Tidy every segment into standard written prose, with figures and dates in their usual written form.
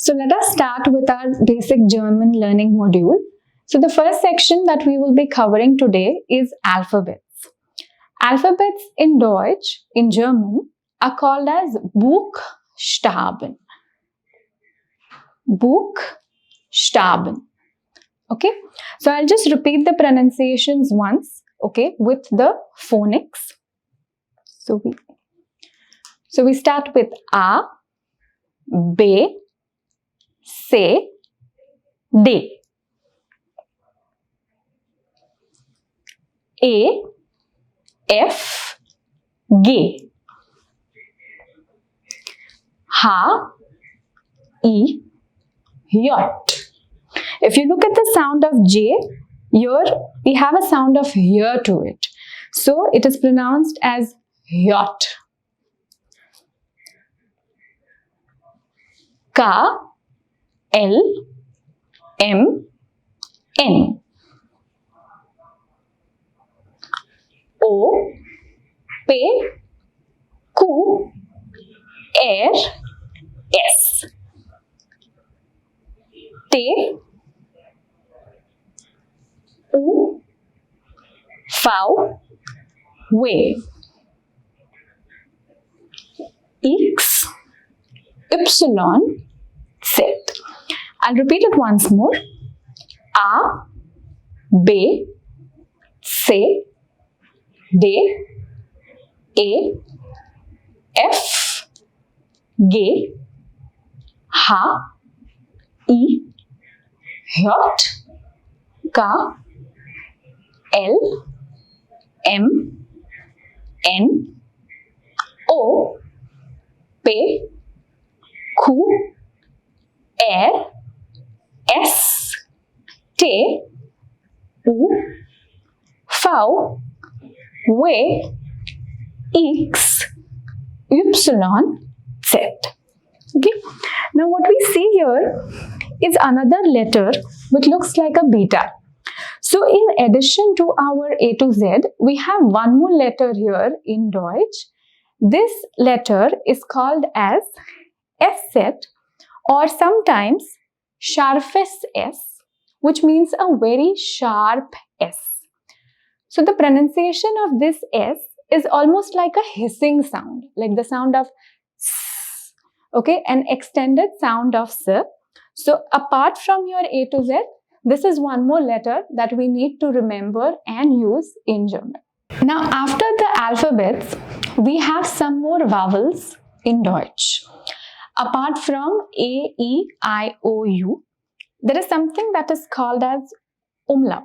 So let us start with our basic German learning module. So the first section that we will be covering today is alphabets. Alphabets in Deutsch, in German, are called as Buchstaben. Buchstaben. Okay, so I'll just repeat the pronunciations once, okay, with the phonics. So we start with A, B, C, D. A, F, G. H, I, J. If you look at the sound of J, here we have a sound of here to it. So it is pronounced as J. K, L, M, N. O, P, Q, R, S. T, U, V, W. X, Y, Z. I'll repeat it once more. A, B, C, D, E, F, G, H, I, J, K, L, M, N, O, P, Q, R, S, T, U, V, W, X, Y, Z. Okay. Now what we see here is another letter which looks like a beta. So in addition to our A to Z, we have one more letter here in Deutsch. This letter is called as Eszett, or sometimes scharfes S, which means a very sharp S. So the pronunciation of this S is almost like a hissing sound, like the sound of S, okay, an extended sound of S. So apart from your A to Z, this is one more letter that we need to remember and use in German. Now after the alphabets, we have some more vowels in Deutsch. Apart from A, E, I, O, U, there is something that is called as umlaut.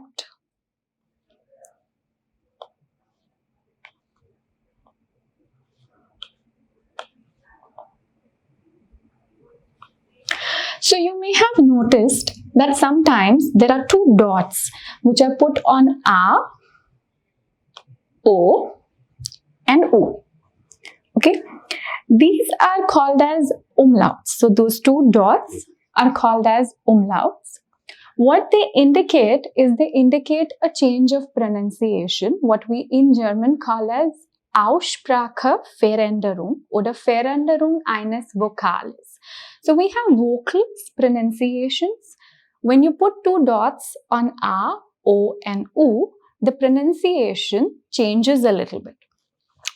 So you may have noticed that sometimes there are two dots which are put on A, O, and U. Okay, these are called as umlauts. So those two dots are called as umlauts. What they indicate is they indicate a change of pronunciation, what we in German call as Ausspracheveränderung oder Veränderung eines Vokales. So we have vocals, pronunciations. When you put two dots on A, O, and U, the pronunciation changes a little bit.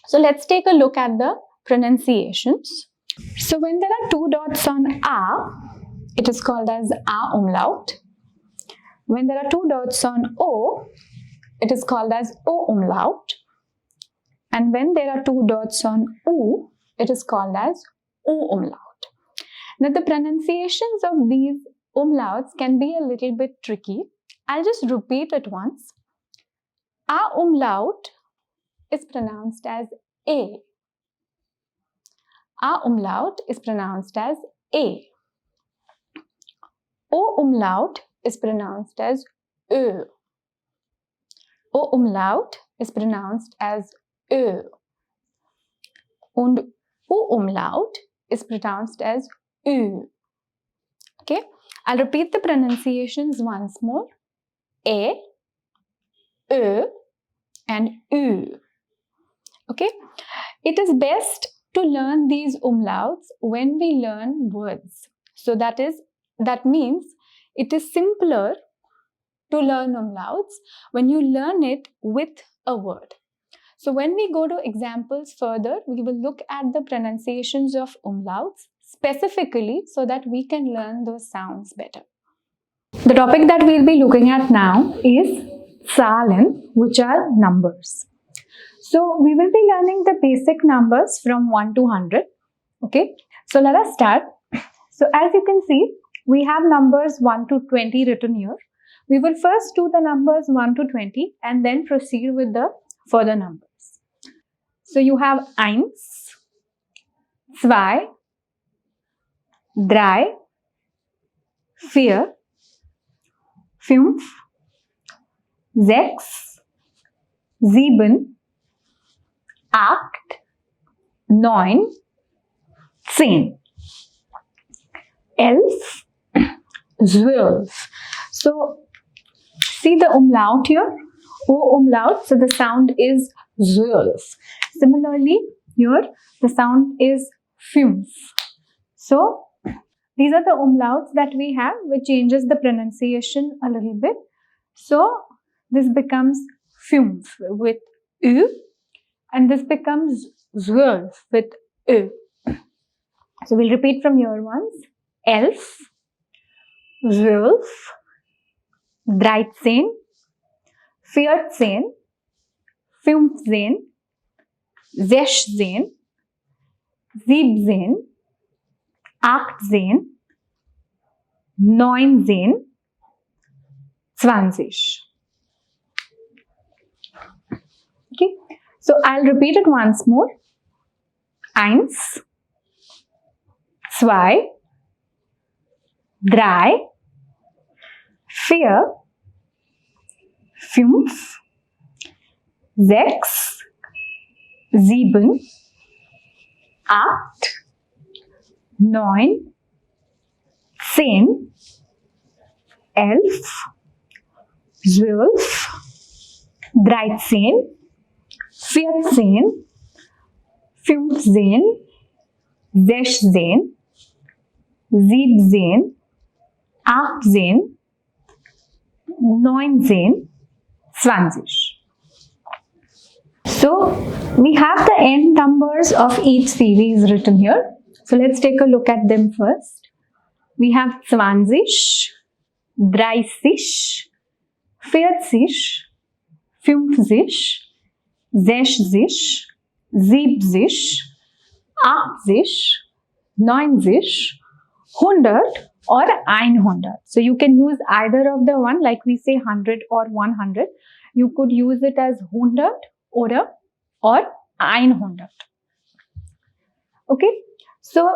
So let's take a look at the pronunciations. So when there are two dots on A, it is called as A umlaut. When there are two dots on O, it is called as O umlaut. And when there are two dots on U, it is called as U umlaut. Now the pronunciations of these umlauts can be a little bit tricky. I'll just repeat it once. A umlaut is pronounced as A. A umlaut is pronounced as A. O umlaut is pronounced as Ö. O umlaut is pronounced as Ö. And U umlaut is pronounced as Ü. Okay, I'll repeat the pronunciations once more. E, Ö, and Ü. Okay, it is best to learn these umlauts when we learn words. So that means it is simpler to learn umlauts when you learn it with a word. So when we go to examples further, we will look at the pronunciations of umlauts specifically so that we can learn those sounds better. The topic that we'll be looking at now is Zahlen, which are numbers. So we will be learning the basic numbers from 1 to 100. Okay, so let us start. So as you can see, we have numbers 1 to 20 written here. We will first do the numbers 1 to 20 and then proceed with the further numbers. So you have 1, 2, 3, 4, 5, 6, 7, 8, 9, 10, 11, 12. So see the umlaut here, O umlaut, so the sound is 12. Similarly, here the sound is 5. So these are the umlauts that we have, which changes the pronunciation a little bit. So this becomes 5 with U, and this becomes 12 with U. So we'll repeat from here once. 11, 12, 13, 14, 15, 16, 17, 18, 19, 20. Okay, so I'll repeat it once more. 1, 2, 3, 4, 5, 6, 7, 8, 9, 10, 11, 12, 13, 14, 15, 16, 17, 18, 19, 20. So we have the end numbers of each series written here. So let's take a look at them first. We have 20, 30, 40, 50, 60, 70, 80, 90, 100 or 100. So you can use either of the one, like we say 100 or 100. You could use it as 100 or 100. Okay, so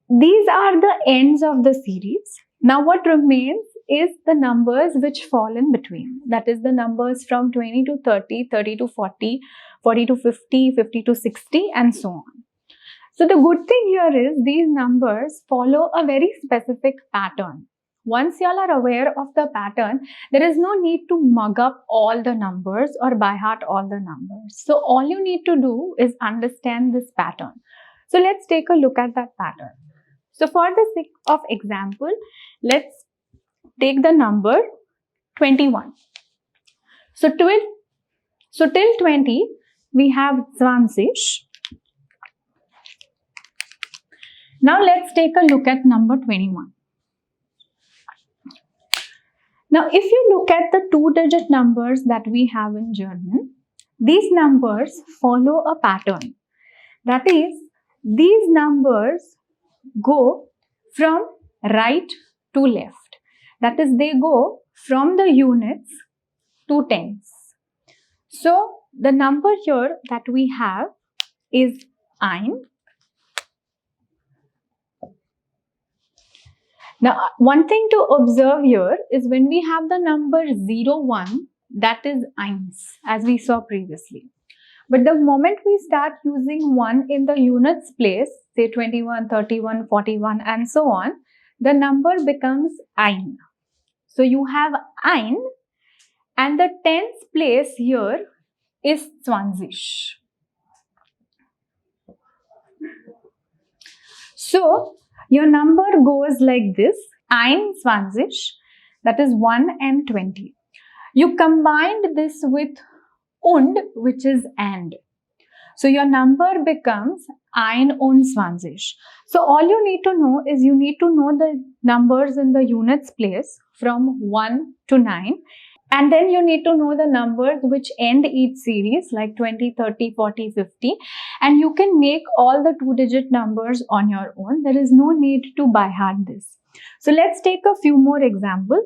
these are the ends of the series. Now what remains is the numbers which fall in between. That is the numbers from 20 to 30, 30 to 40, 40 to 50, 50 to 60 and so on. So the good thing here is these numbers follow a very specific pattern. Once you all are aware of the pattern, there is no need to mug up all the numbers or by heart all the numbers. So all you need to do is understand this pattern. So let's take a look at that pattern. So for the sake of example, let's take the number 21. So till 20, we have 20. Now let's take a look at number 21. Now if you look at the 2-digit numbers that we have in German, these numbers follow a pattern. That is, these numbers go from right to left. That is, they go from the units to tens. So the number here that we have is 1. Now, one thing to observe here is when we have the number 0, 1, that is 1, as we saw previously. But the moment we start using 1 in the units place, say 21, 31, 41 and so on, the number becomes 1. So you have 1 and the tens place here is 20. So your number goes like this: 21, that is 1 and 20. You combined this with und, which is and. So your number becomes 21. So all you need to know is you need to know the numbers in the units place from 1 to 9. And then you need to know the numbers which end each series, like 20, 30, 40, 50. And you can make all the 2-digit numbers on your own. There is no need to by heart this. So let's take a few more examples.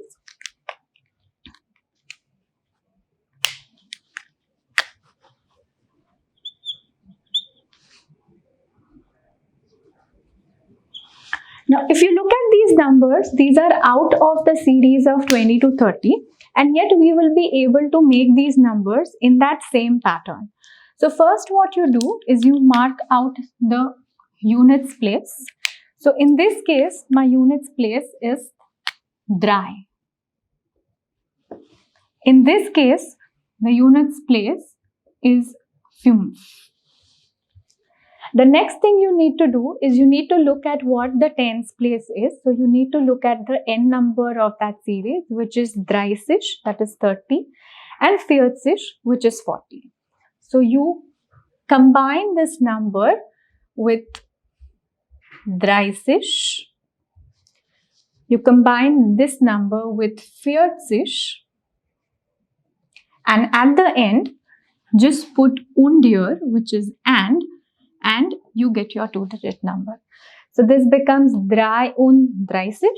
Now, if you look at these numbers, these are out of the series of 20 to 30, and yet we will be able to make these numbers in that same pattern. So first what you do is you mark out the units place. So in this case, my units place is dry. In this case, the units place is fünf. The next thing you need to do is you need to look at what the tens place is. So you need to look at the n number of that series, which is 30, that is 30, and 40, which is 40. So you combine this number with 30. You combine this number with 40, and at the end, just put und here, which is and you get your 2-digit number. So this becomes 33,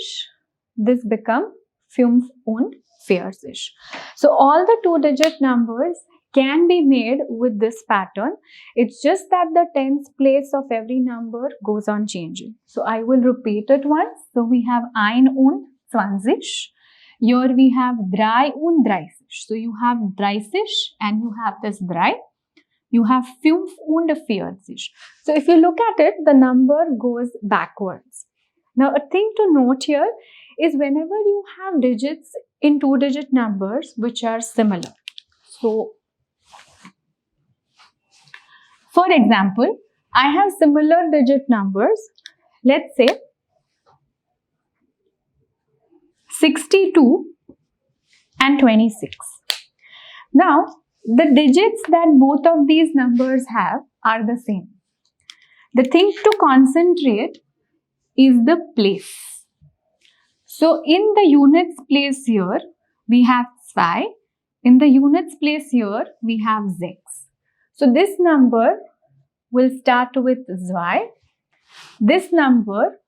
this becomes 45. So all the 2-digit numbers can be made with this pattern. It's just that the tens place of every number goes on changing. So I will repeat it once. So we have 21. Here we have 33. So you have 30 and you have this 3. You have 45. So if you look at it, the number goes backwards. Now a thing to note here is whenever you have digits in 2-digit numbers which are similar. So for example, I have similar digit numbers. Let's say 62 and 26. Now, the digits that both of these numbers have are the same. The thing to concentrate is the place. So, in the units place here, we have 2. In the units place here, we have 6. So, this number will start with 2. This number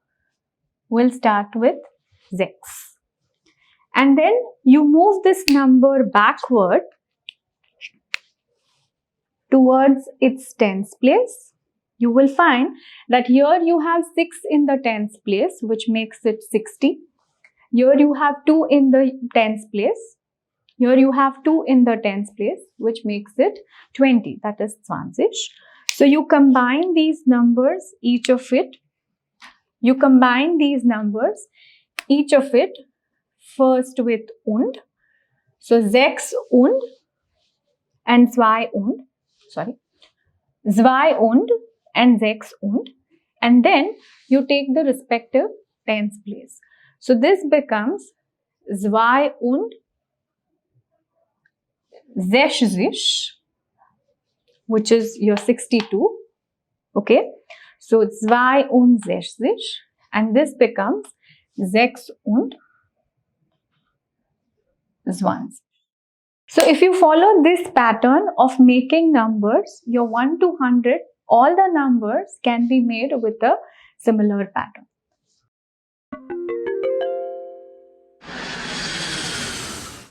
will start with 6. And then you move this number backward towards its tens place. You will find that here you have 6 in the tens place, which makes it 60. Here you have 2 in the tens place. Here you have 2 in the tens place, which makes it 20, that is 20. So you combine these numbers, each of it. You combine these numbers, each of it, first with und. So 6 und and 2 und. 2 und and 6 und, and then you take the respective tens place. So this becomes 2 und 60, which is your 62. Okay, so 2 und 60, and this becomes 6 und 20. So if you follow this pattern of making numbers, your 1 to 100, all the numbers can be made with a similar pattern.